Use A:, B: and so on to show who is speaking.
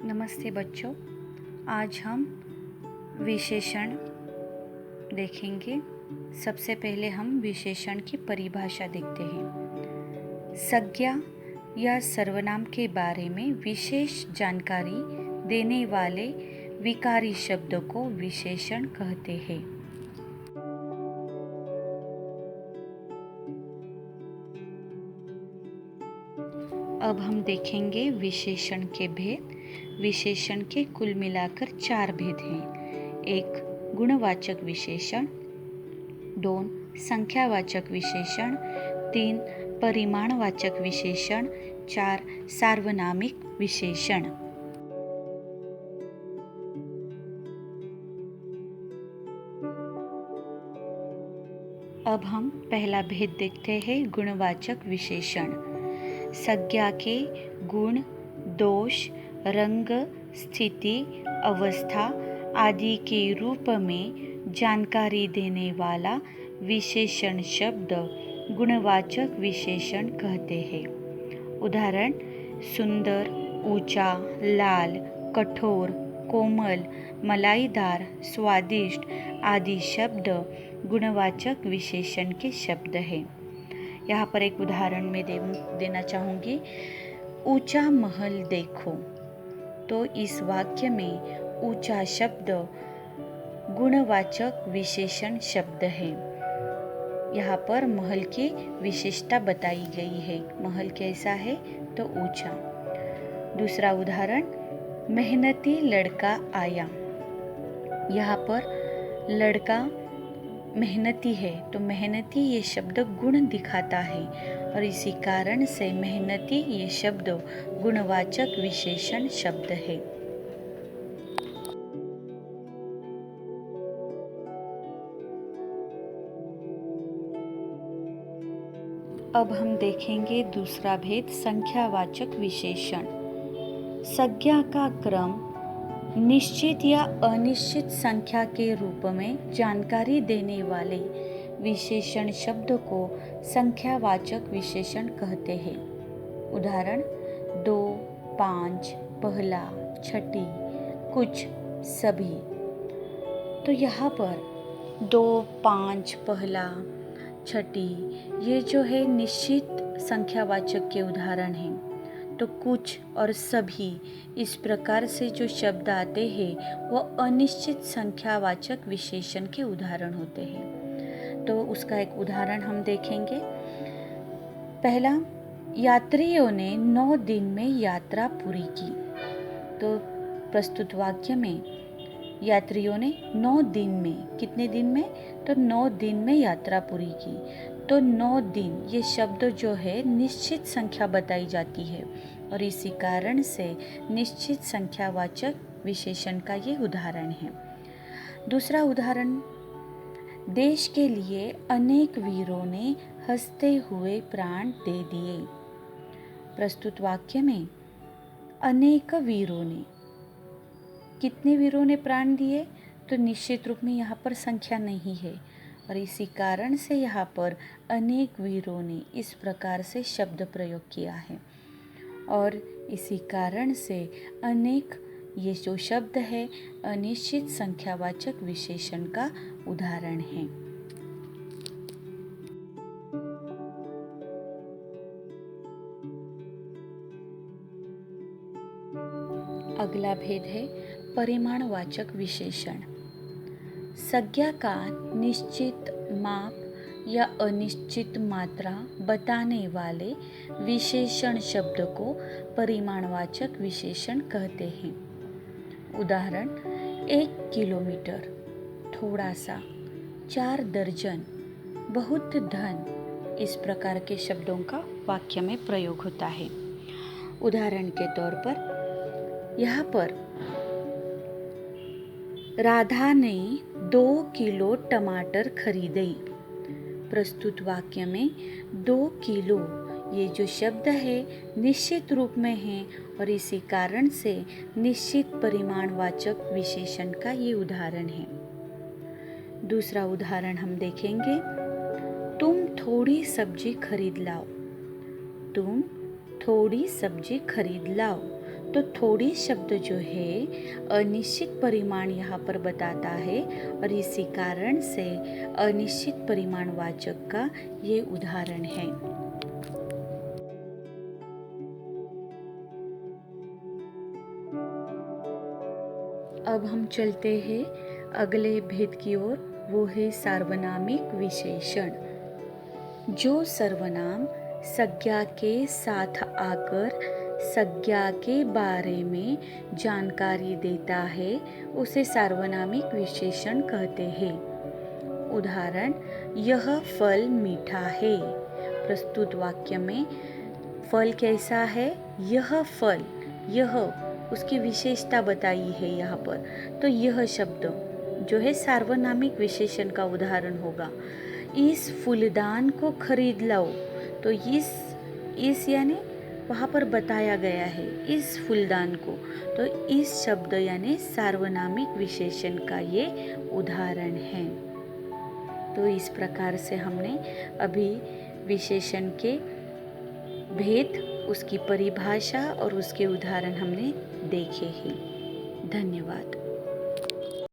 A: नमस्ते बच्चों। आज हम विशेषण देखेंगे। सबसे पहले हम विशेषण की परिभाषा देखते हैं। संज्ञा या सर्वनाम के बारे में विशेष जानकारी देने वाले विकारी शब्द को विशेषण कहते हैं। अब हम देखेंगे विशेषण के भेद। विशेषण के कुल मिलाकर 4 भेद हैं। 1 गुणवाचक विशेषण, 2 संख्यावाचक विशेषण, 3 परिमाणवाचक विशेषण, 4 सार्वनामिक विशेषण। अब हम पहला भेद देखते हैं, गुणवाचक विशेषण। संज्ञा के गुण, दोष, रंग, स्थिति, अवस्था आदि के रूप में जानकारी देने वाला विशेषण शब्द गुणवाचक विशेषण कहते हैं। उदाहरण: सुंदर, ऊंचा, लाल, कठोर, कोमल, मलाईदार, स्वादिष्ट आदि शब्द गुणवाचक विशेषण के शब्द हैं। यहाँ पर एक उदाहरण में देना चाहूँगी। ऊंचा महल देखो, तो इस वाक्य में ऊंचा शब्द गुणवाचक विशेषण शब्द है। यहाँ पर महल की विशेषता बताई गई है। महल कैसा है? तो ऊंचा। दूसरा उदाहरण: मेहनती लड़का आया। यहाँ पर लड़का मेहनती है, तो मेहनती ये शब्द गुण दिखाता है और इसी कारण से मेहनती ये शब्द गुणवाचक विशेषण शब्द है। अब हम देखेंगे दूसरा भेद, संख्यावाचक विशेषण। संज्ञा का क्रम निश्चित या अनिश्चित संख्या के रूप में जानकारी देने वाले विशेषण शब्द को संख्यावाचक विशेषण कहते हैं। उदाहरण: 2, 5, पहला, छठी, कुछ, सभी। तो यहाँ पर 2, 5, पहला, छठी ये जो है निश्चित संख्यावाचक के उदाहरण हैं। तो कुछ और सभी इस प्रकार से जो शब्द आते हैं वो अनिश्चित संख्यावाचक विशेषण के उदाहरण होते हैं। तो उसका एक उदाहरण हम देखेंगे। पहला, यात्रियों ने 9 दिन में यात्रा पूरी की। तो प्रस्तुत वाक्य में यात्रियों ने 9 दिन में, कितने दिन में? तो 9 दिन में यात्रा पूरी की। तो 9 दिन ये शब्द जो है निश्चित संख्या बताई जाती है और इसी कारण से निश्चित संख्यावाचक विशेषण का ये उदाहरण है। दूसरा उदाहरण: देश के लिए अनेक वीरों ने हंसते हुए प्राण दे दिए। प्रस्तुत वाक्य में अनेक वीरों ने, कितने वीरों ने प्राण दिए? तो निश्चित रूप में यहाँ पर संख्या नहीं है और इसी कारण से यहाँ पर अनेक वीरों ने इस प्रकार से शब्द प्रयोग किया है और इसी कारण से अनेक ये जो शब्द है अनिश्चित संख्यावाचक विशेषण का उदाहरण है। अगला भेद है परिमाणवाचक विशेषण। संज्ञा का निश्चित माप या अनिश्चित मात्रा बताने वाले विशेषण शब्द को परिमाणवाचक विशेषण कहते हैं। उदाहरण: 1 किलोमीटर, थोड़ा सा, 4 दर्जन, बहुत धन इस प्रकार के शब्दों का वाक्य में प्रयोग होता है। उदाहरण के तौर पर यहाँ पर राधा ने 2 किलो टमाटर खरीदे। प्रस्तुत वाक्य में 2 किलो ये जो शब्द है निश्चित रूप में है और इसी कारण से निश्चित परिमाणवाचक विशेषण का ये उदाहरण है। दूसरा उदाहरण हम देखेंगे। तुम थोड़ी सब्जी खरीद लाओ। तुम थोड़ी सब्जी खरीद लाओ। तो थोड़ी शब्द जो है अनिश्चित परिमाण यहाँ पर बताता है और इसी कारण से अनिश्चित परिमाणवाचक का ये उदाहरण है। अब हम चलते हैं अगले भेद की ओर, वो है सार्वनामिक विशेषण। जो सर्वनाम संज्ञा के साथ आकर संज्ञा के बारे में जानकारी देता है उसे सार्वनामिक विशेषण कहते हैं। उदाहरण, यह फल मीठा है। प्रस्तुत वाक्य में फल कैसा है? यह फल, यह उसकी विशेषता बताई है यहाँ पर, तो यह शब्द जो है सार्वनामिक विशेषण का उदाहरण होगा। इस फूलदान को खरीद लाओ, तो इस यानी वहाँ पर बताया गया है इस फूलदान को, तो इस शब्द यानी सार्वनामिक विशेषण का ये उदाहरण है। तो इस प्रकार से हमने अभी विशेषण के भेद, उसकी परिभाषा और उसके उदाहरण हमने देखे हैं। धन्यवाद।